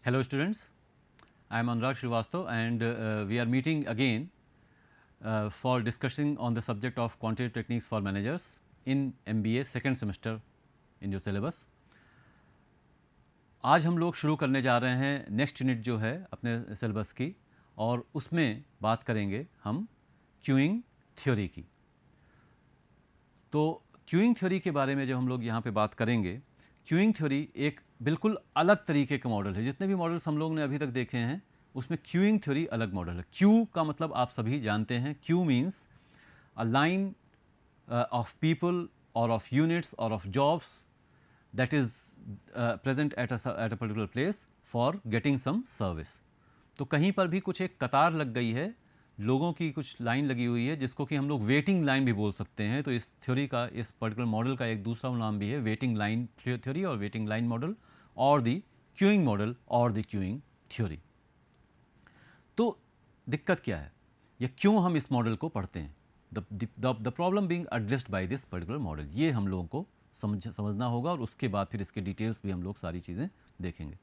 Hello students, I am Anurag Srivastav and we are meeting again for discussing on the subject of quantitative techniques for managers in MBA second semester in your syllabus. आज हम लोग शुरू करने जा रहे हैं next unit जो है अपने सिलेबस की, और उसमें बात करेंगे हम क्यूइंग थ्योरी की। तो क्यूइंग थ्योरी के बारे में जब हम लोग यहाँ पे बात करेंगे, क्यूइंग थ्योरी एक बिल्कुल अलग तरीके का मॉडल है। जितने भी मॉडल्स हम लोग ने अभी तक देखे हैं उसमें क्यूइंग थ्योरी अलग मॉडल है। क्यू का मतलब आप सभी जानते हैं, Q means a line of people or of units or of jobs that is present at a particular place for getting some service. तो कहीं पर भी कुछ एक कतार लग गई है, लोगों की कुछ लाइन लगी हुई है जिसको कि हम लोग वेटिंग लाइन भी बोल सकते हैं। तो इस थ्योरी का, इस पर्टिकुलर मॉडल का एक दूसरा नाम भी है वेटिंग लाइन थ्योरी और वेटिंग लाइन मॉडल और दी क्यूइंग मॉडल और द क्यूइंग थ्योरी। तो दिक्कत क्या है या क्यों हम इस मॉडल को पढ़ते हैं? The problem being addressed by this particular model, ये हम लोगों को समझना होगा और उसके बाद फिर इसके डिटेल्स भी हम लोग सारी चीज़ें देखेंगे।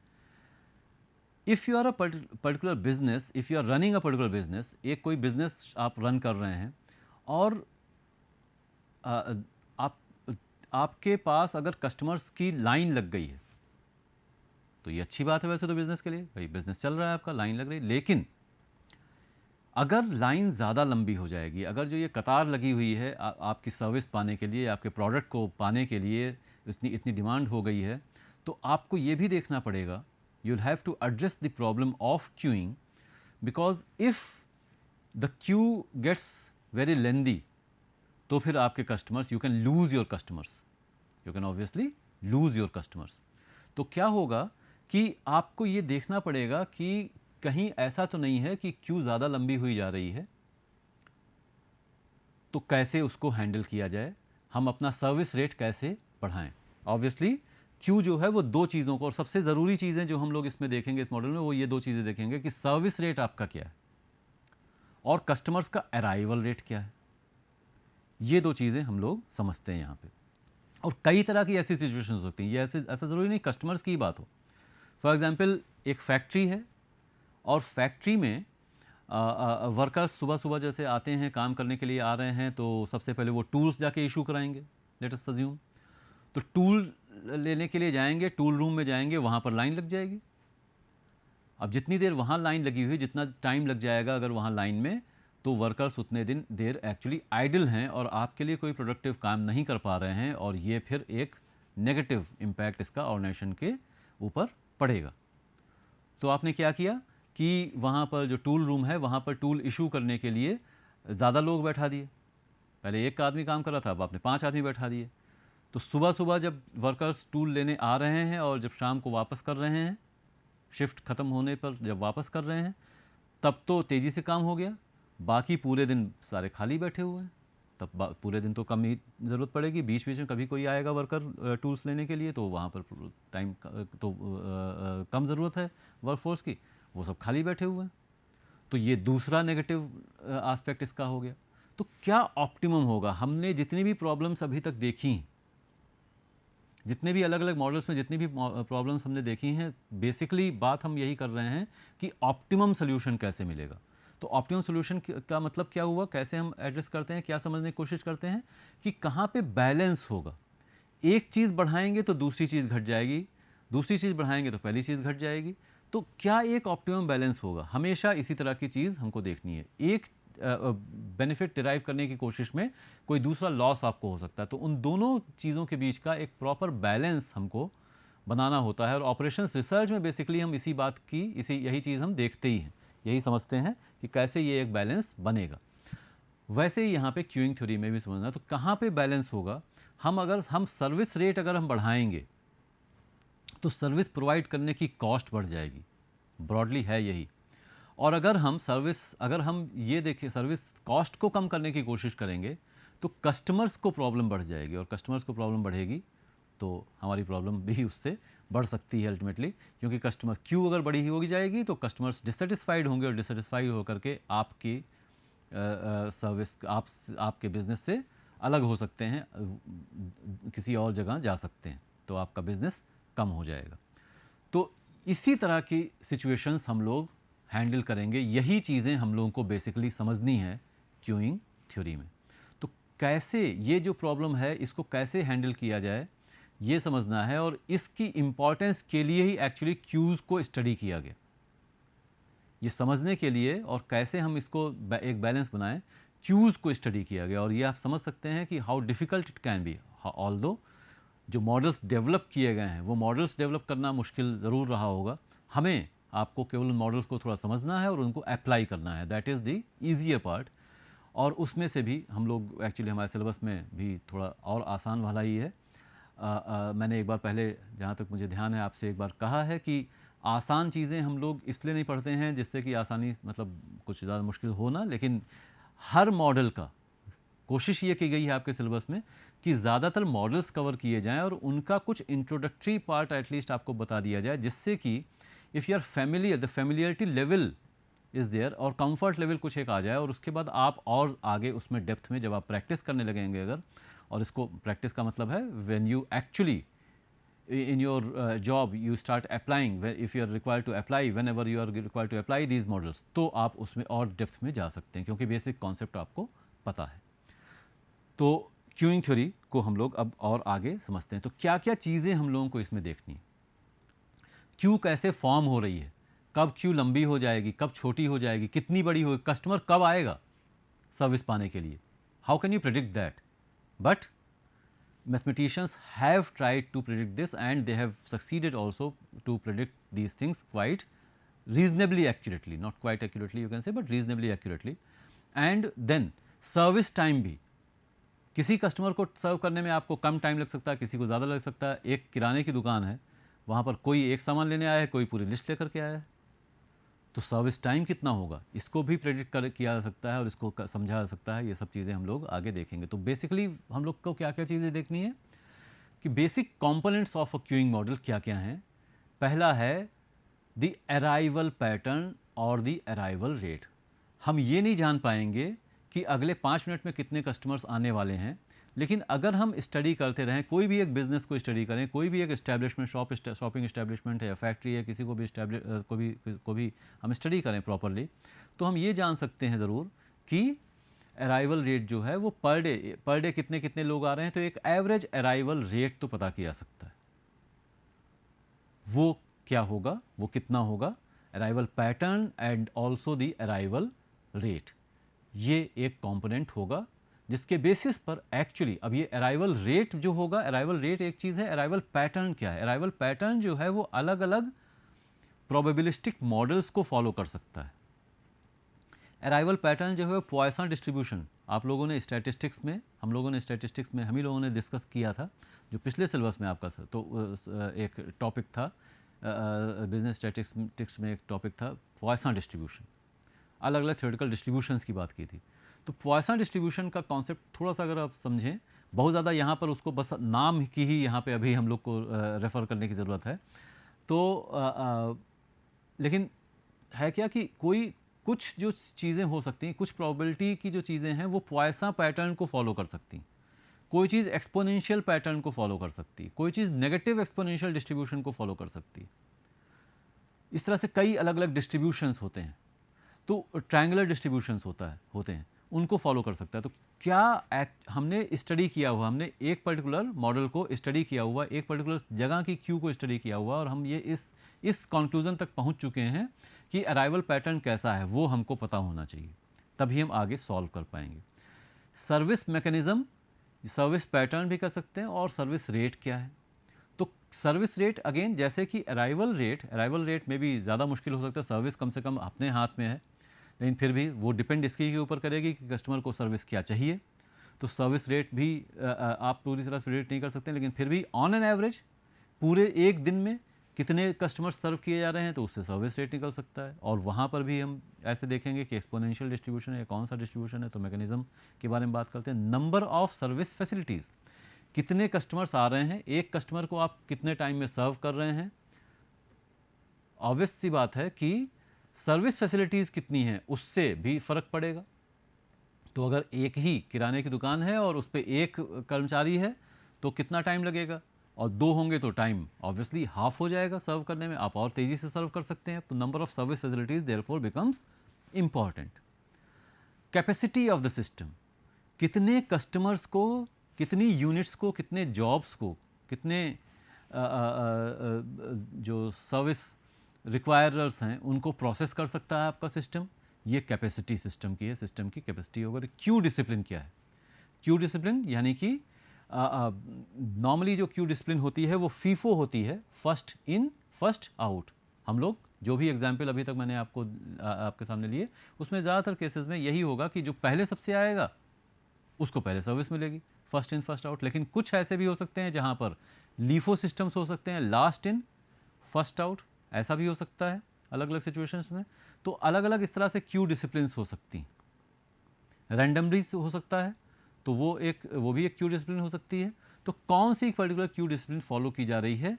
If you are a particular business, if you are running a particular business, एक कोई बिजनेस आप रन कर रहे हैं और आप आपके पास अगर कस्टमर्स की लाइन लग गई है तो ये अच्छी बात है वैसे तो बिजनेस के लिए, भाई बिजनेस चल रहा है, आपका लाइन लग रही है। लेकिन अगर लाइन ज़्यादा लंबी हो जाएगी, अगर जो ये कतार लगी हुई है आपकी सर्विस पाने के लिए, आपके प्रोडक्ट को पाने के लिए इतनी इतनी डिमांड हो गई है, तो आपको ये भी देखना पड़ेगा, you will have to address the problem of queuing, because if the queue gets very lengthy तो फिर आपके customers, you can lose your customers, you can obviously lose your customers. तो क्या होगा कि आपको ये देखना पड़ेगा कि कहीं ऐसा तो नहीं है कि क्यू ज़्यादा लंबी हुई जा रही है, तो कैसे उसको हैंडल किया जाए, हम अपना सर्विस रेट कैसे बढ़ाएं। ऑब्वियसली क्यू जो है वो दो चीज़ों को, और सबसे ज़रूरी चीज़ें जो हम लोग इसमें देखेंगे इस मॉडल में, वो ये दो चीज़ें देखेंगे कि सर्विस रेट आपका क्या है और कस्टमर्स का अराइवल रेट क्या है। ये दो चीज़ें हम लोग समझते हैं यहाँ पे। और कई तरह की ऐसी सिचुएशन हो सकती हैं, ये ऐसा ज़रूरी नहीं कस्टमर्स की बात हो। फॉर एग्जाम्पल एक फैक्ट्री है और फैक्ट्री में वर्कर्स सुबह सुबह जैसे आते हैं, काम करने के लिए आ रहे हैं, तो सबसे पहले वो टूल्स जाके इशू कराएंगे, लेट अस अज्यूम। तो टूल लेने के लिए जाएंगे, टूल रूम में जाएंगे, वहाँ पर लाइन लग जाएगी। अब जितनी देर वहाँ लाइन लगी हुई, जितना टाइम लग जाएगा अगर वहाँ लाइन में, तो वर्कर्स उतने दिन देर एक्चुअली आइडल हैं और आपके लिए कोई प्रोडक्टिव काम नहीं कर पा रहे हैं, और ये फिर एक नेगेटिव इम्पैक्ट इसका ऑर्गेनाइजेशन के ऊपर पड़ेगा। तो आपने क्या किया कि वहाँ पर जो टूल रूम है वहाँ पर टूल इशू करने के लिए ज़्यादा लोग बैठा दिए। पहले एक आदमी काम कर रहा था, अब आपने 5 आदमी बैठा दिए। तो सुबह सुबह जब वर्कर्स टूल लेने आ रहे हैं और जब शाम को वापस कर रहे हैं, शिफ्ट ख़त्म होने पर जब वापस कर रहे हैं, तब तो तेज़ी से काम हो गया। बाकी पूरे दिन सारे खाली बैठे हुए हैं, तब पूरे दिन तो कम ही ज़रूरत पड़ेगी। बीच बीच में कभी कोई आएगा वर्कर टूल्स लेने के लिए, तो वहाँ पर टाइम तो कम ज़रूरत है वर्कफोर्स की, वो सब खाली बैठे हुए हैं। तो ये दूसरा नेगेटिव एस्पेक्ट इसका हो गया। तो क्या ऑप्टिमम होगा? हमने जितनी भी प्रॉब्लम्स अभी तक देखी, जितने भी अलग अलग मॉडल्स में जितनी भी प्रॉब्लम्स हमने देखी हैं, बेसिकली बात हम यही कर रहे हैं कि ऑप्टिमम सोल्यूशन कैसे मिलेगा। तो ऑप्टिमम सोल्यूशन का मतलब क्या हुआ, कैसे हम एड्रेस करते हैं, क्या समझने की कोशिश करते हैं कि कहाँ पे बैलेंस होगा। एक चीज़ बढ़ाएंगे तो दूसरी चीज़ घट जाएगी, दूसरी चीज़ बढ़ाएंगे तो पहली चीज़ घट जाएगी। तो क्या एक ऑप्टिमम बैलेंस होगा? हमेशा इसी तरह की चीज़ हमको देखनी है। एक बेनिफिट डिराइव करने की कोशिश में कोई दूसरा लॉस आपको हो सकता है, तो उन दोनों चीज़ों के बीच का एक प्रॉपर बैलेंस हमको बनाना होता है। और ऑपरेशंस रिसर्च में बेसिकली हम इसी बात की, यही चीज़ हम देखते ही हैं, यही समझते हैं कि कैसे ये एक बैलेंस बनेगा। वैसे ही यहाँ पे क्यूइंग थ्योरी में भी समझना, तो कहाँ पे बैलेंस होगा? हम सर्विस रेट अगर हम बढ़ाएंगे तो सर्विस प्रोवाइड करने की कॉस्ट बढ़ जाएगी, ब्रॉडली है यही। और अगर हम ये देखें सर्विस कॉस्ट को कम करने की कोशिश करेंगे तो कस्टमर्स को प्रॉब्लम बढ़ जाएगी, और कस्टमर्स को प्रॉब्लम बढ़ेगी तो हमारी प्रॉब्लम भी उससे बढ़ सकती है अल्टीमेटली। क्योंकि कस्टमर क्यू अगर बड़ी ही होगी जाएगी तो कस्टमर्स डिससेटिस्फाइड होंगे, और डिससेटिस्फाइड होकर के आपकी सर्विस आपके बिज़नेस से अलग हो सकते हैं, किसी और जगह जा सकते हैं, तो आपका बिज़नेस कम हो जाएगा। तो इसी तरह की सिचुएशंस हम लोग हैंडल करेंगे। यही चीज़ें हम लोगों को बेसिकली समझनी है क्यूइंग थ्योरी में। तो कैसे ये जो प्रॉब्लम है इसको कैसे हैंडल किया जाए ये समझना है, और इसकी इम्पॉर्टेंस के लिए ही एक्चुअली क्यूज़ को स्टडी किया गया, ये समझने के लिए। और कैसे हम इसको एक बैलेंस बनाएं, क्यूज़ को स्टडी किया गया। और ये आप समझ सकते हैं कि how difficult it can be, although जो मॉडल्स डेवलप किए गए हैं वो मॉडल्स डेवलप करना मुश्किल ज़रूर रहा होगा, हमें आपको केवल मॉडल्स को थोड़ा समझना है और उनको अप्लाई करना है, that is the easier part. और उसमें से भी हम लोग एक्चुअली हमारे सिलेबस में भी थोड़ा और आसान वाला ही है। मैंने एक बार पहले, जहाँ तक मुझे ध्यान है, आपसे एक बार कहा है कि आसान चीज़ें हम लोग इसलिए नहीं पढ़ते हैं जिससे कि आसानी मतलब कुछ ज़्यादा मुश्किल हो ना, लेकिन हर मॉडल का कोशिश ये की गई है आपके सिलेबस में कि ज़्यादातर मॉडल्स कवर किए जाएं और उनका कुछ इंट्रोडक्टरी पार्ट एटलीस्ट आपको बता दिया जाए, जिससे कि if you are familiar, the familiarity level is there और कंफर्ट लेवल कुछ एक आ जाए, और उसके बाद आप और आगे उसमें डेप्थ में जब आप प्रैक्टिस करने लगेंगे अगर, और इसको प्रैक्टिस का मतलब है when you actually in your job you start applying, if you are required to apply, whenever you are required to apply these models, तो आप उसमें और डेप्थ में जा सकते हैं क्योंकि बेसिक कॉन्सेप्ट आपको पता है। तो क्यूइंग थ्योरी को हम लोग अब और आगे समझते हैं। तो क्या क्या चीज़ें हम लोगों को इसमें देखनी है, क्यू कैसे फॉर्म हो रही है, कब क्यू लंबी हो जाएगी, कब छोटी हो जाएगी, कितनी बड़ी होगी, कस्टमर कब आएगा सर्विस पाने के लिए, how can you predict that. But mathematicians have tried to predict this and they have succeeded also to predict these things quite reasonably accurately, not quite accurately you can say, but reasonably accurately. And then service time भी, किसी customer को सर्व करने में आपको कम time लग सकता है, किसी को ज़्यादा लग सकता है। एक किराने की दुकान है, वहाँ पर कोई एक सामान लेने आया है, कोई पूरी लिस्ट लेकर के आया है, तो सर्विस टाइम कितना होगा इसको भी प्रेडिक्ट किया जा सकता है और इसको समझा जा सकता है। ये सब चीज़ें हम लोग आगे देखेंगे। तो बेसिकली हम लोग को क्या क्या चीज़ें देखनी है कि basic components of a queuing model क्या क्या हैं। पहला है द अराइवल पैटर्न और द अराइवल रेट। हम ये नहीं जान पाएंगे कि अगले 5 मिनट में कितने कस्टमर्स आने वाले हैं, लेकिन अगर हम स्टडी करते रहें, कोई भी एक बिज़नेस को स्टडी करें, कोई भी एक इस्टेब्लिशमेंट, शॉपिंग इस्टेब्लिशमेंट है या फैक्ट्री है, किसी को भी को भी हम स्टडी करें प्रॉपरली, तो हम ये जान सकते हैं ज़रूर कि अराइवल रेट जो है वो पर डे कितने कितने लोग आ रहे हैं। तो एक एवरेज अराइवल रेट तो पता किया जा सकता है, वो क्या होगा, वो कितना होगा, arrival pattern and also the arrival rate, ये एक कंपोनेंट होगा जिसके बेसिस पर एक्चुअली अब ये अराइवल रेट जो होगा, अराइवल रेट एक चीज़ है, अराइवल पैटर्न क्या है। अराइवल पैटर्न जो है वो अलग अलग प्रोबेबिलिस्टिक मॉडल्स को फॉलो कर सकता है। अराइवल पैटर्न जो है पॉइसन डिस्ट्रीब्यूशन, आप लोगों ने स्टैटिस्टिक्स में, हम लोगों ने स्टैटिस्टिक्स में, हम ही लोगों ने डिस्कस किया था जो पिछले सिलेबस में आपका तो एक टॉपिक था बिजनेस स्टैटिस्टिक्स में, एक टॉपिक था पॉइसन डिस्ट्रीब्यूशन, अलग अलग थ्योरेटिकल डिस्ट्रीब्यूशंस की बात की थी। तो पॉइसन डिस्ट्रीब्यूशन का कॉन्सेप्ट थोड़ा सा अगर आप समझें, बहुत ज़्यादा यहाँ पर उसको बस नाम की ही यहाँ पे अभी हम लोग को रेफ़र करने की ज़रूरत है। तो लेकिन है क्या कि कुछ जो चीज़ें हो सकती हैं, कुछ प्रोबेबिलिटी की जो चीज़ें हैं वो पॉइसन पैटर्न को फॉलो कर सकती हैं, कोई चीज़ एक्सपोनेंशियल पैटर्न को फॉलो कर सकती है, कोई चीज़ नेगेटिव एक्सपोनेंशियल डिस्ट्रीब्यूशन को फॉलो कर सकती है। इस तरह से कई अलग अलग डिस्ट्रीब्यूशंस होते हैं। तो ट्रायंगुलर डिस्ट्रीब्यूशंस होते हैं, उनको फॉलो कर सकता है। तो क्या हमने स्टडी किया हुआ, हमने एक पर्टिकुलर मॉडल को स्टडी किया हुआ, एक पर्टिकुलर जगह की क्यू को स्टडी किया हुआ, और हम ये इस कंक्लूजन तक पहुंच चुके हैं कि अराइवल पैटर्न कैसा है वो हमको पता होना चाहिए, तभी हम आगे सॉल्व कर पाएंगे। सर्विस मैकेनिज्म, सर्विस पैटर्न भी कर सकते हैं, और सर्विस रेट क्या है। तो सर्विस रेट अगेन जैसे कि अराइवल रेट में भी ज़्यादा मुश्किल हो सकता है, सर्विस कम से कम अपने हाथ में है, लेकिन फिर भी वो डिपेंड इसके ऊपर करेगी कि कस्टमर को सर्विस क्या चाहिए। तो सर्विस रेट भी आप पूरी तरह से प्रेडिक्ट नहीं कर सकते, लेकिन फिर भी ऑन एन एवरेज पूरे एक दिन में कितने कस्टमर सर्व किए जा रहे हैं तो उससे सर्विस रेट निकल सकता है। और वहाँ पर भी हम ऐसे देखेंगे कि एक्सपोनेंशियल डिस्ट्रीब्यूशन है, कौन सा डिस्ट्रीब्यूशन है। तो मैकेनिज्म के बारे में बात करते हैं। नंबर ऑफ सर्विस फैसिलिटीज़, कितने कस्टमर्स आ रहे हैं, एक कस्टमर को आप कितने टाइम में सर्व कर रहे हैं। ऑब्वियस सी बात है कि सर्विस फैसिलिटीज़ कितनी हैं उससे भी फ़र्क पड़ेगा। तो अगर एक ही किराने की दुकान है और उस पर एक कर्मचारी है तो कितना टाइम लगेगा, और 2 होंगे तो टाइम ऑब्वियसली हाफ हो जाएगा सर्व करने में, आप और तेज़ी से सर्व कर सकते हैं। तो number of service facilities therefore becomes important. Capacity of the system, कितने कस्टमर्स को, कितनी यूनिट्स को, कितने जॉब्स को, कितने जो सर्विस रिक्वायरर्स हैं उनको प्रोसेस कर सकता है आपका सिस्टम, ये कैपेसिटी सिस्टम की है, सिस्टम की कैपेसिटी होगा। क्यू डिसिप्लिन क्या है? क्यू डिसिप्लिन यानी कि नॉर्मली जो क्यू डिसिप्लिन होती है वो फीफो होती है, फर्स्ट इन फर्स्ट आउट। हम लोग जो भी एग्जाम्पल अभी तक मैंने आपके सामने लिए, उसमें ज़्यादातर केसेस में यही होगा कि जो पहले सबसे आएगा उसको पहले सर्विस मिलेगी, फर्स्ट इन फर्स्ट आउट। लेकिन कुछ ऐसे भी हो सकते हैं जहाँ पर लीफो सिस्टम्स हो सकते हैं, लास्ट इन फर्स्ट आउट, ऐसा भी हो सकता है अलग अलग सिचुएशंस में। तो अलग अलग इस तरह से क्यू डिसिप्लिन्स हो सकती हैं। रैंडमली हो सकता है, तो वो भी एक क्यू डिसिप्लिन हो सकती है। तो कौन सी पर्टिकुलर क्यू डिसिप्लिन फॉलो की जा रही है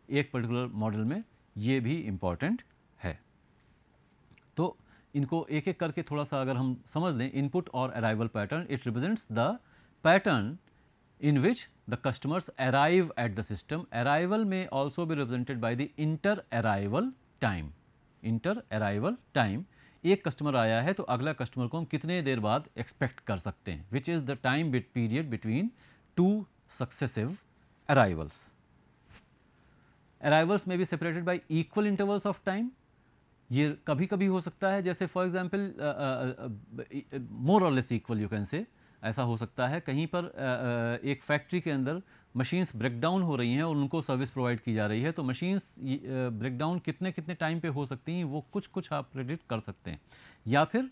एक पर्टिकुलर मॉडल में, ये भी इम्पॉर्टेंट है। तो इनको एक एक करके थोड़ा सा अगर हम समझ लें, इनपुट और arrival pattern, it represents the pattern in which the customers arrive at the system. Arrival may also be represented by the inter-arrival time. Inter-arrival time, एक कस्टमर आया है तो अगला कस्टमर को हम कितने देर बाद एक्सपेक्ट कर सकते हैं, which is the time period between two successive arrivals. Arrivals में be separated by equal intervals of time. ये कभी कभी हो सकता है, जैसे फॉर एग्जाम्पल मोर और लेस इक्वल यू कैन से, ऐसा हो सकता है कहीं पर एक फैक्ट्री के अंदर मशीन्स ब्रेकडाउन हो रही हैं और उनको सर्विस प्रोवाइड की जा रही है, तो मशीन्स ब्रेकडाउन कितने कितने टाइम पे हो सकती हैं वो कुछ आप प्रेडिक्ट कर सकते हैं। या फिर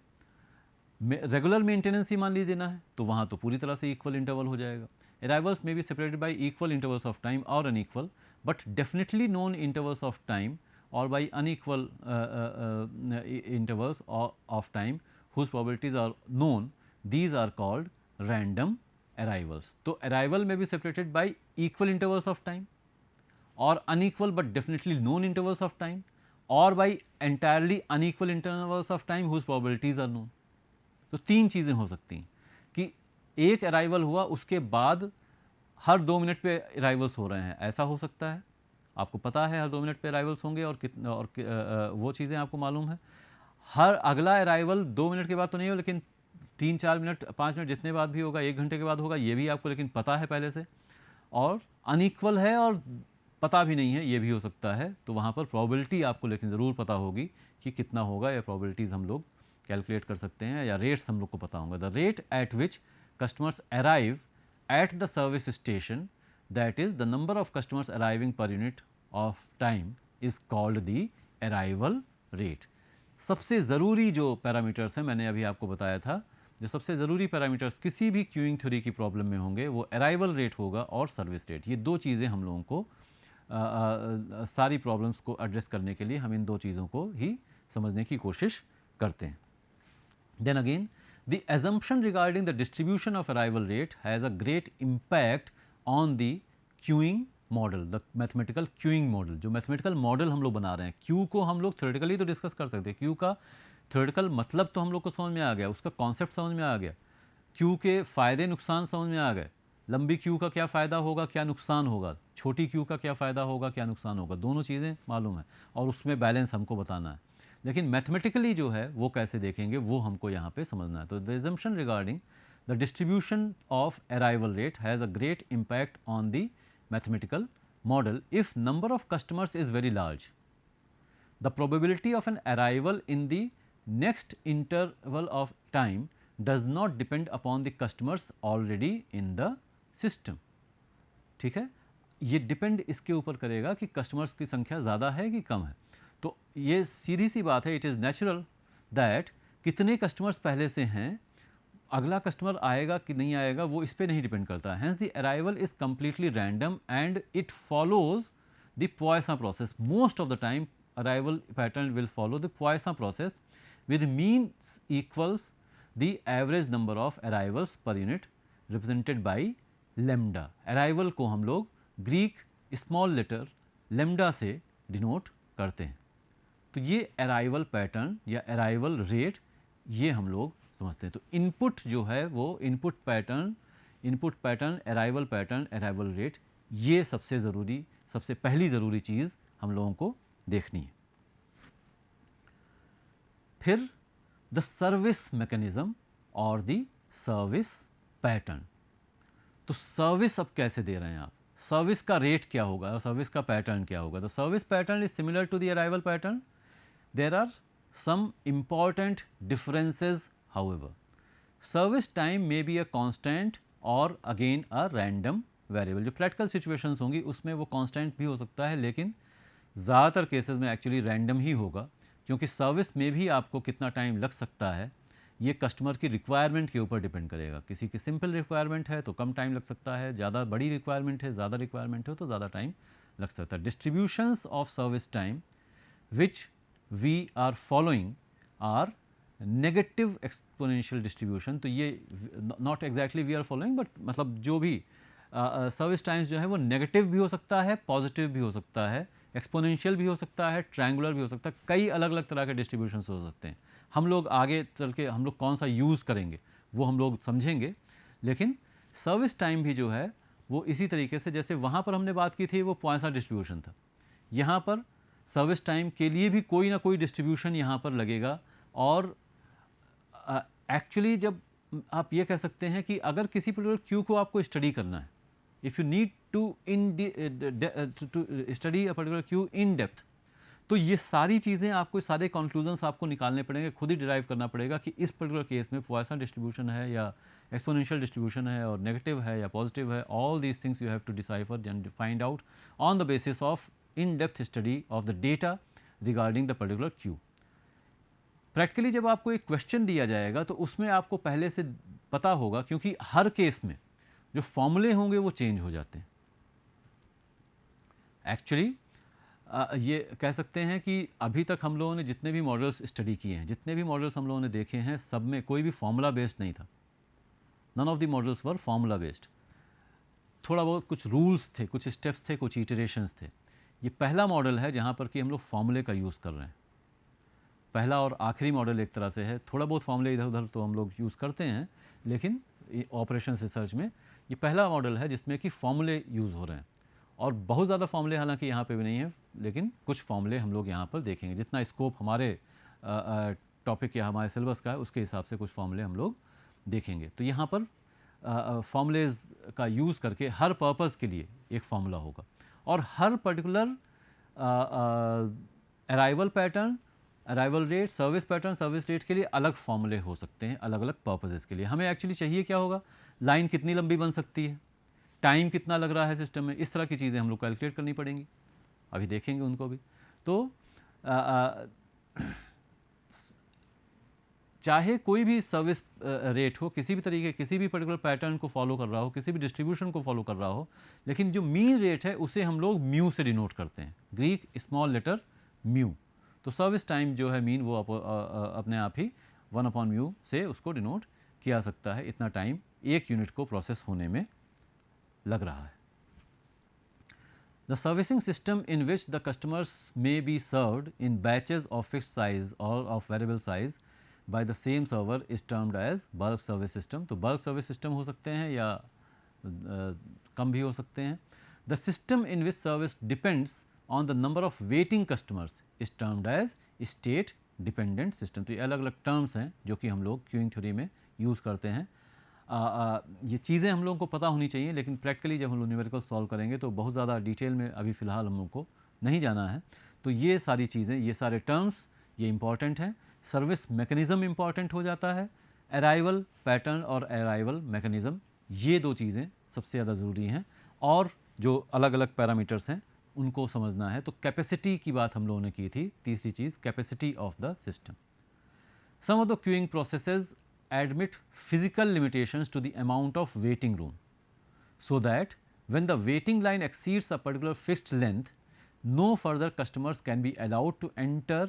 रेगुलर मेंटेनेंस ही मान लीजिए देना है, तो वहाँ तो पूरी तरह से इक्वल इंटरवल हो जाएगा। अराइवल्स में be separated by equal intervals of time और unequal but definitely known intervals of time or by unequal intervals of time whose probabilities are known. These are called random arrivals. तो arrival may be separated by equal intervals of time or unequal but definitely known intervals of time or by entirely unequal intervals of time whose probabilities are known. तो 3 चीज़ें हो सकती हैं कि एक arrival हुआ उसके बाद हर 2 मिनट पे अराइवल्स हो रहे हैं, ऐसा हो सकता है। आपको पता है हर 2 मिनट पे अराइवल्स होंगे और कितना, और वो चीज़ें आपको मालूम है। हर अगला अराइवल 2 मिनट के बाद तो नहीं हो, लेकिन 3-4 मिनट 5 मिनट जितने बाद भी होगा, 1 घंटे के बाद होगा, ये भी आपको लेकिन पता है पहले से। और अनइक्वल है और पता भी नहीं है, ये भी हो सकता है। तो वहाँ पर प्रोबेबिलिटी आपको लेकिन ज़रूर पता होगी कि कितना होगा, या प्रोबेबिलिटीज़ हम लोग कैलकुलेट कर सकते हैं, या रेट्स हम लोग को पता होंगे। The rate at which customers arrive at the service station, that is the number of customers arriving per unit of time is called the arrival rate. सबसे ज़रूरी जो पैरामीटर्स हैं मैंने अभी आपको बताया था, जो सबसे ज़रूरी पैरामीटर्स किसी भी क्यूइंग थ्योरी की प्रॉब्लम में होंगे वो अराइवल रेट होगा और सर्विस रेट। ये 2 चीज़ें हम लोगों को सारी प्रॉब्लम्स को एड्रेस करने के लिए हम इन 2 चीज़ों को ही समझने की कोशिश करते हैं। Then again, the assumption regarding the distribution of arrival rate has a great impact on the queuing model, the mathematical queuing model. जो मैथमेटिकल मॉडल हम लोग बना रहे हैं, क्यू को हम लोग थ्योरेटिकली तो डिस्कस कर सकते हैं, क्यू का थ्योरेटिकल मतलब तो हम लोग को समझ में आ गया, उसका कॉन्सेप्ट समझ में आ गया, क्यू के फ़ायदे नुकसान समझ में आ गए, लंबी क्यू का क्या फ़ायदा होगा क्या नुकसान होगा, छोटी क्यू का क्या फ़ायदा होगा क्या नुकसान होगा, दोनों चीज़ें मालूम है और उसमें बैलेंस हमको बताना है। लेकिन मैथमेटिकली जो है वो कैसे देखेंगे वो हमको यहाँ पे समझना है। तो the assumption regarding the distribution of arrival rate has a great impact on the mathematical model if number of customers is very large. The probability of an arrival in the next interval of time does not depend upon the customers already in the system. ठीक है, ये depend इसके ऊपर करेगा कि customers की संख्या ज़्यादा है कि कम है। तो ये सीधी सी बात है, इट इज़ नेचुरल दैट कितने कस्टमर्स पहले से हैं, अगला कस्टमर आएगा कि नहीं आएगा वो इस पर नहीं डिपेंड करता है। Hence the arrival is completely random and it follows the Poisson process. Most of the time arrival pattern will follow the Poisson process with mean equals the average number of arrivals per unit represented by lambda. Arrival को हम लोग Greek small letter lambda से denote करते हैं। तो ये arrival pattern या arrival rate ये हम लोग समझते हैं। तो इनपुट जो है वो input pattern, arrival pattern, arrival rate, ये सबसे पहली ज़रूरी चीज़ हम लोगों को देखनी है। फिर द सर्विस मैकेनिज्म और द सर्विस पैटर्न। तो सर्विस अब कैसे दे रहे हैं आप, सर्विस का रेट क्या होगा और सर्विस का पैटर्न क्या होगा। तो service pattern is similar to the arrival pattern. There are some important differences however. Service time may be a constant और अगेन अ रैंडम वेरिएबल। जो प्रैक्टिकल सिचुएशंस होंगी उसमें वो कांस्टेंट भी हो सकता है, लेकिन ज़्यादातर केसेस में एक्चुअली रैंडम ही होगा, क्योंकि सर्विस में भी आपको कितना टाइम लग सकता है ये कस्टमर की रिक्वायरमेंट के ऊपर डिपेंड करेगा। किसी की सिंपल रिक्वायरमेंट है तो कम टाइम लग सकता है, ज़्यादा बड़ी रिक्वायरमेंट है, ज़्यादा रिक्वायरमेंट है तो ज़्यादा टाइम लग सकता है। Distributions of service time which we are following are negative exponential distribution. तो ये not exactly we are following, but मतलब जो भी सर्विस टाइम्स जो है वो नेगेटिव भी हो सकता है, पॉजिटिव भी हो सकता है, एक्सपोनेंशियल भी हो सकता है, ट्रायंगुलर भी हो सकता है, कई अलग अलग तरह के डिस्ट्रीब्यूशन हो सकते हैं। हम लोग आगे चल के हम लोग कौन सा यूज़ करेंगे वो हम लोग समझेंगे, लेकिन सर्विस टाइम भी जो है वो इसी तरीके से, जैसे वहाँ पर हमने बात की थी वो पॉइंट्स डिस्ट्रीब्यूशन था, यहाँ पर सर्विस टाइम के लिए भी कोई ना कोई डिस्ट्रीब्यूशन यहाँ पर लगेगा। और एक्चुअली जब आप ये कह सकते हैं कि अगर किसी पर्टिकुलर क्यू को आपको स्टडी करना है, if you need to study a particular queue in depth, तो ये सारी चीज़ें आपको, सारे कंक्लूजन्स आपको निकालने पड़ेंगे, खुद ही डिराइव करना पड़ेगा कि इस पर्टिकुलर केस में पॉइसन डिस्ट्रीब्यूशन है या एक्सपोनेंशियल डिस्ट्रीब्यूशन है और नेगेटिव है या पॉजिटिव है। All these things you have to decipher and find out on the basis of in depth study of the data regarding the particular queue. Practically जब आपको एक क्वेश्चन दिया जाएगा तो उसमें आपको पहले से पता होगा, क्योंकि हर केस में जो फॉर्मूले होंगे वो चेंज हो जाते हैं। एक्चुअली ये कह सकते हैं कि अभी तक हम लोगों ने जितने भी मॉडल्स स्टडी किए हैं, जितने भी मॉडल्स हम लोगों ने देखे हैं, सब में कोई भी फॉर्मूला बेस्ड नहीं था। None of the models were formula based. थोड़ा बहुत कुछ रूल्स थे, कुछ स्टेप्स थे, कुछ इटरेशंस थे। ये पहला मॉडल है जहाँ पर कि हम लोग फॉर्मूले का यूज़ कर रहे हैं। पहला और आखिरी मॉडल एक तरह से है। थोड़ा बहुत फॉर्मूले इधर उधर तो हम लोग यूज़ करते हैं, लेकिन ऑपरेशन रिसर्च में ये पहला मॉडल है जिसमें कि फॉर्मूले यूज़ हो रहे हैं। और बहुत ज़्यादा फॉर्मूले हालांकि यहाँ पे भी नहीं है, लेकिन कुछ फॉर्मूले हम लोग यहाँ पर देखेंगे। जितना स्कोप हमारे टॉपिक या हमारे सिलेबस का है उसके हिसाब से कुछ फॉर्मूले हम लोग देखेंगे। तो यहाँ पर फॉर्मूलेज का यूज़ करके हर पर्पज़ के लिए एक फार्मूला होगा, और हर particular arrival pattern, arrival rate, service pattern, service rate के लिए अलग फॉर्मूले हो सकते हैं, अलग अलग पर्पजेज़ के लिए। हमें एक्चुअली चाहिए क्या होगा, लाइन कितनी लंबी बन सकती है, टाइम कितना लग रहा है सिस्टम में, इस तरह की चीज़ें हम लोग कैलकुलेट करनी पड़ेंगी। अभी देखेंगे उनको भी। तो चाहे कोई भी सर्विस रेट हो, किसी भी तरीके, किसी भी पर्टिकुलर पैटर्न को फॉलो कर रहा हो, किसी भी डिस्ट्रीब्यूशन को फॉलो कर रहा हो, लेकिन जो मीन रेट है उसे हम लोग म्यू से डिनोट करते हैं, ग्रीक स्मॉल लेटर म्यू। तो सर्विस टाइम जो है मीन, वो अपने आप ही 1/म्यू से उसको डिनोट किया सकता है। इतना टाइम एक यूनिट को प्रोसेस होने में लग रहा है। The servicing system in which the customers may be served in batches of fixed size or of variable size by the same server is termed as bulk service system. तो bulk service system हो सकते हैं या कम भी हो सकते हैं। The system in which service depends on the number of waiting customers is termed as state dependent system. तो ये अलग अलग टर्म्स हैं जो कि हम लोग क्यूइंग थ्योरी में यूज़ करते हैं। ये चीज़ें हम लोगों को पता होनी चाहिए, लेकिन प्रैक्टिकली जब हम लोग न्यूमेरिकल सॉल्व करेंगे तो बहुत ज़्यादा डिटेल में अभी फ़िलहाल हम लोग को नहीं जाना है। तो ये सारी चीज़ें, ये सारे टर्म्स ये इंपॉर्टेंट हैं। सर्विस मैकेनिज़्म इंपॉर्टेंट हो जाता है। अराइवल पैटर्न और अराइवल मैकेनिज़्म, ये दो चीज़ें सबसे ज़्यादा ज़रूरी हैं। और जो अलग अलग पैरामीटर्स हैं उनको समझना है। तो कैपेसिटी की बात हम लोगों ने की थी। तीसरी चीज़, capacity of the system. Some of the queueing processes admit physical limitations to the amount of waiting room, so that when the waiting line exceeds a particular fixed length, no further customers can be allowed to enter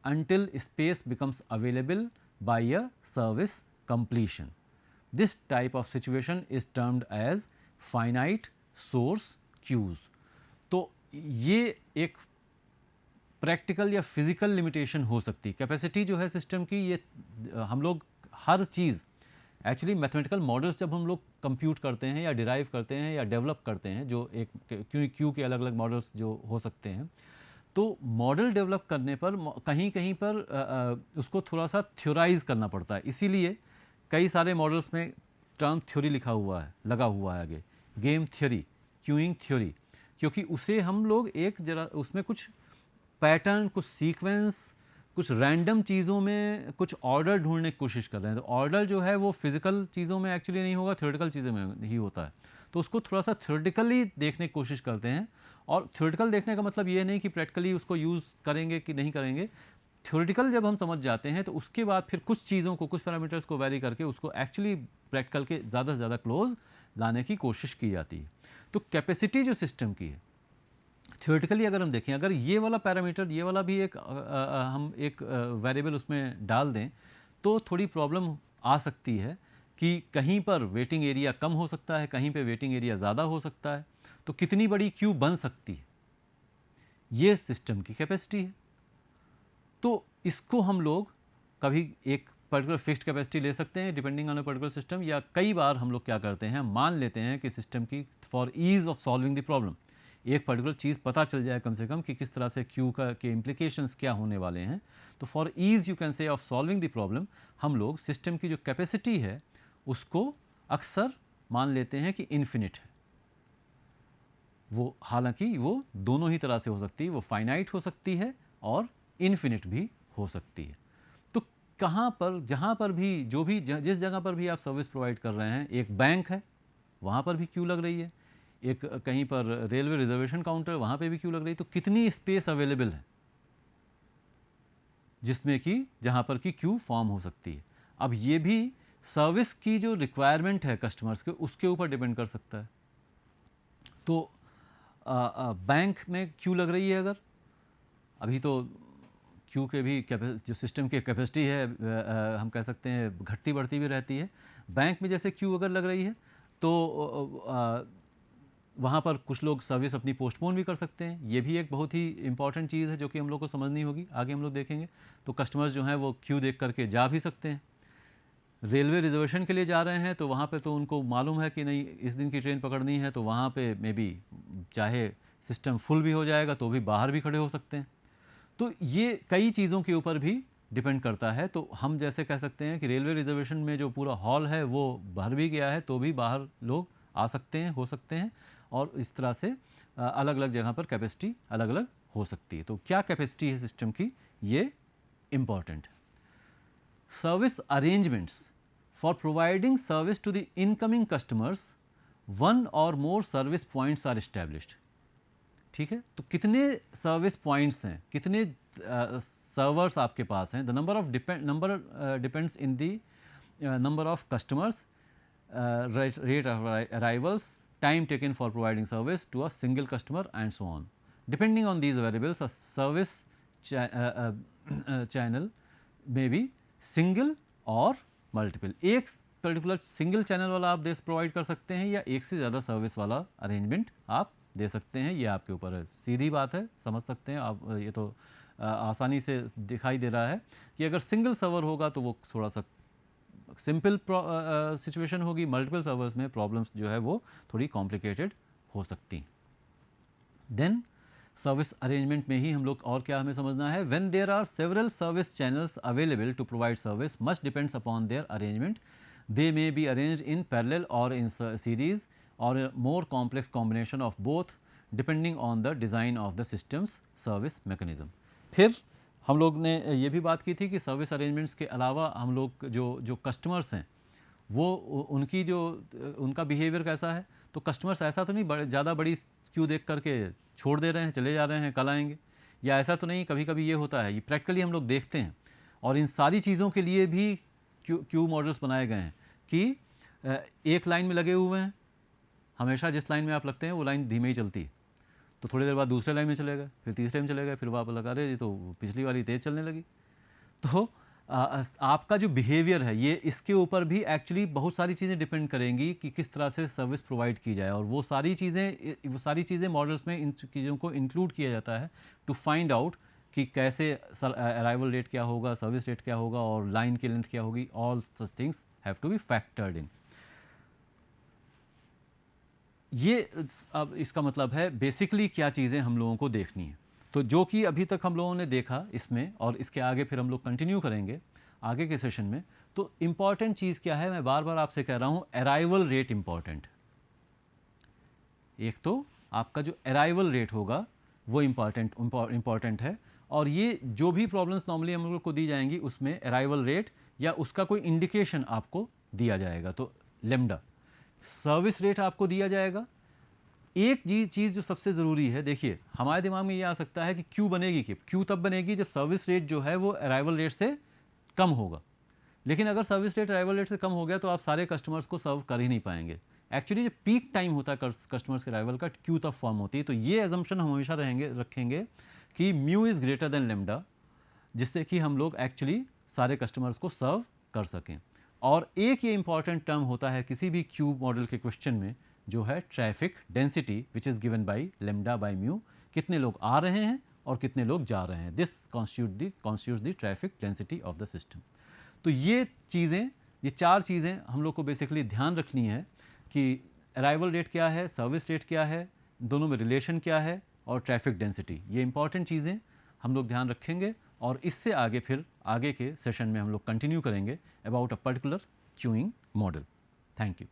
until space becomes available by a service completion. This type of situation is termed as finite source queues. तो ये एक practical या physical limitation हो सकती है। Capacity जो है system की, ये हम लोग हर चीज़ एक्चुअली मैथमेटिकल मॉडल्स जब हम लोग कंप्यूट करते हैं या डिराइव करते हैं या डेवलप करते हैं, जो एक क्यू के अलग अलग मॉडल्स जो हो सकते हैं, तो मॉडल डेवलप करने पर कहीं कहीं पर उसको थोड़ा सा थ्योराइज करना पड़ता है। इसीलिए कई सारे मॉडल्स में टर्म थ्योरी लिखा हुआ है, लगा हुआ है आगे, गेम थ्योरी, क्यूइंग थ्योरी, क्योंकि उसे हम लोग एक जरा उसमें कुछ पैटर्न, कुछ सीक्वेंस, कुछ रैंडम चीज़ों में कुछ ऑर्डर ढूंढने की कोशिश कर रहे हैं। तो ऑर्डर जो है वो फिजिकल चीज़ों में एक्चुअली नहीं होगा, थ्योरेटिकल चीज़ों में ही होता है। तो उसको थोड़ा सा थ्योरेटिकली देखने की कोशिश करते हैं। और थ्योरेटिकल देखने का मतलब ये नहीं कि प्रैक्टिकली उसको यूज़ करेंगे कि नहीं करेंगे। थ्योरेटिकल जब हम समझ जाते हैं तो उसके बाद फिर कुछ चीज़ों को, कुछ पैरामीटर्स को वैरी करके उसको एक्चुअली प्रैक्टिकल के ज़्यादा से ज़्यादा क्लोज लाने की कोशिश की जाती है। तो कैपेसिटी जो सिस्टम की है, थ्योरेटिकली अगर हम देखें, अगर ये वाला पैरामीटर, ये वाला भी एक हम एक वेरिएबल उसमें डाल दें, तो थोड़ी प्रॉब्लम आ सकती है कि कहीं पर वेटिंग एरिया कम हो सकता है, कहीं पे वेटिंग एरिया ज़्यादा हो सकता है। तो कितनी बड़ी क्यू बन सकती है, ये सिस्टम की कैपेसिटी है। तो इसको हम लोग कभी एक पर्टिकुलर फिक्स्ड कैपेसिटी ले सकते हैं depending on a particular system, या कई बार हम लोग क्या करते हैं, मान लेते हैं कि सिस्टम की for ease of solving the problem एक पर्टिकुलर चीज़ पता चल जाए कम से कम कि किस तरह से क्यू का के इम्प्लीकेशंस क्या होने वाले हैं। तो for ease you can say of solving the problem, हम लोग सिस्टम की जो कैपेसिटी है उसको अक्सर मान लेते हैं कि इन्फिनिट है। वो हालांकि वो दोनों ही तरह से हो सकती है, वो फाइनाइट हो सकती है और इन्फिनिट भी हो सकती है। तो कहाँ पर, जहाँ पर भी, जो भी जिस जगह पर भी आप सर्विस प्रोवाइड कर रहे हैं, एक बैंक है वहाँ पर भी क्यू लग रही है, एक कहीं पर रेलवे रिजर्वेशन काउंटर, वहाँ पे भी क्यू लग रही है। तो कितनी स्पेस अवेलेबल है जिसमें कि जहाँ पर कि क्यू फॉर्म हो सकती है। अब ये भी सर्विस की जो रिक्वायरमेंट है कस्टमर्स के, उसके ऊपर डिपेंड कर सकता है। तो बैंक में क्यू लग रही है, अगर अभी तो क्यू के भी जो सिस्टम की कैपेसिटी है हम कह सकते हैं घटती बढ़ती भी रहती है। बैंक में जैसे क्यू अगर लग रही है तो वहाँ पर कुछ लोग सर्विस अपनी पोस्टपोन भी कर सकते हैं। ये भी एक बहुत ही इंपॉर्टेंट चीज़ है जो कि हम लोग को समझनी होगी, आगे हम लोग देखेंगे। तो कस्टमर्स जो हैं वो क्यू देख करके जा भी सकते हैं। रेलवे रिजर्वेशन के लिए जा रहे हैं तो वहाँ पे तो उनको मालूम है कि नहीं इस दिन की ट्रेन पकड़नी है, तो वहाँ पे मे बी चाहे सिस्टम फुल भी हो जाएगा तो भी बाहर भी खड़े हो सकते हैं। तो ये कई चीज़ों के ऊपर भी डिपेंड करता है। तो हम जैसे कह सकते हैं कि रेलवे रिजर्वेशन में जो पूरा हॉल है वो भर भी गया है तो भी बाहर लोग आ सकते हैं, हो सकते हैं। और इस तरह से अलग अलग जगह पर कैपेसिटी अलग अलग हो सकती है। तो क्या कैपेसिटी है सिस्टम की, ये इम्पॉर्टेंट है। Service arrangements for providing service to the incoming customers, one और more service points are established. ठीक है, तो कितने सर्विस पॉइंट्स हैं, कितने सर्वर्स आपके पास हैं। The number depends in the number of customers, rate of arrivals, time taken for providing service to a single customer and so on. Depending on these variables, a service channel may be single or multiple. एक particular single channel वाला आप provide कर सकते हैं या एक से ज़्यादा सर्विस वाला अरेंजमेंट आप दे सकते हैं, ये आपके ऊपर है। सीधी बात है, समझ सकते हैं आप, ये तो आसानी से दिखाई दे रहा है कि अगर सिंगल सर्वर होगा तो वो थोड़ा सा सिंपल सिचुएशन होगी, मल्टीपल सर्वर्स में प्रॉब्लम्स जो है वो थोड़ी कॉम्प्लिकेटेड हो सकती हैं। देन सर्विस अरेंजमेंट में ही हम लोग और क्या हमें समझना है, when there are several service channels available to provide service, much depends upon their arrangement. They may be arranged in parallel और इन सीरीज और more complex combination of both depending on the design of the systems service mechanism. फिर हम लोग ने ये भी बात की थी कि सर्विस अरेंजमेंट्स के अलावा हम लोग जो कस्टमर्स हैं वो उनकी जो उनका बिहेवियर कैसा है। तो कस्टमर्स ऐसा तो नहीं ज़्यादा बड़ी क्यू देख करके छोड़ दे रहे हैं, चले जा रहे हैं, कल आएंगे, या ऐसा तो नहीं। कभी कभी ये होता है, ये प्रैक्टिकली हम लोग देखते हैं। और इन सारी चीज़ों के लिए भी क्यू मॉडल्स बनाए गए हैं कि एक लाइन में लगे हुए हैं, हमेशा जिस लाइन में आप लगते हैं वो लाइन धीमे ही चलती है, तो थोड़ी देर बाद दूसरे लाइन में चले गए, फिर तीसरे में चले गए, फिर वापस लगा, अरे ये तो पिछली वाली तेज़ चलने लगी। तो आपका जो बिहेवियर है ये इसके ऊपर भी एक्चुअली बहुत सारी चीज़ें डिपेंड करेंगी कि किस तरह से सर्विस प्रोवाइड की जाए। और वो सारी चीज़ें मॉडल्स में इन चीज़ों को इंक्लूड किया जाता है टू फाइंड आउट कि कैसे अराइवल रेट क्या होगा, सर्विस रेट क्या होगा और लाइन की लेंथ क्या होगी, all such things have to be factored in. ये अब इसका मतलब है बेसिकली क्या चीज़ें हम लोगों को देखनी है। तो जो कि अभी तक हम लोगों ने देखा इसमें, और इसके आगे फिर हम लोग कंटिन्यू करेंगे आगे के सेशन में। तो इम्पॉर्टेंट चीज़ क्या है, मैं बार बार आपसे कह रहा हूँ, अराइवल रेट इम्पॉर्टेंट। एक तो आपका जो अराइवल रेट होगा वो इम्पॉर्टेंट है, और ये जो भी प्रॉब्लम्स नॉर्मली हम लोग को दी जाएंगी उसमें अराइवल रेट या उसका कोई इंडिकेशन आपको दिया जाएगा। तो लेमडा, सर्विस रेट आपको दिया जाएगा। एक चीज़ जो सबसे ज़रूरी है, देखिए हमारे दिमाग में ये आ सकता है कि क्यू बनेगी, कि क्यू तब बनेगी जब सर्विस रेट जो है वो अराइवल रेट से कम होगा। लेकिन अगर सर्विस रेट अराइवल रेट से कम हो गया तो आप सारे कस्टमर्स को सर्व कर ही नहीं पाएंगे। एक्चुअली जो पीक टाइम होता है कस्टमर्स के अराइवल का, क्यू तब फॉर्म होती है। तो ये एजम्पशन हम हमेशा रखेंगे कि mu is greater than lambda, जिससे कि हम लोग एक्चुअली सारे कस्टमर्स को सर्व कर सकें। और एक ये इंपॉर्टेंट टर्म होता है किसी भी क्यूब मॉडल के क्वेश्चन में, जो है traffic density, which is given by lambda by mu. कितने लोग आ रहे हैं और कितने लोग जा रहे हैं, this constitutes the traffic density of the system. तो ये चीज़ें, ये चार चीज़ें हम लोग को बेसिकली ध्यान रखनी है कि अराइवल रेट क्या है, सर्विस रेट क्या है, दोनों में रिलेशन क्या है, और ट्रैफिक डेंसिटी। ये इंपॉर्टेंट चीज़ें हम लोग ध्यान रखेंगे, और इससे आगे फिर आगे के सेशन में हम लोग कंटिन्यू करेंगे about a particular queuing model. Thank you.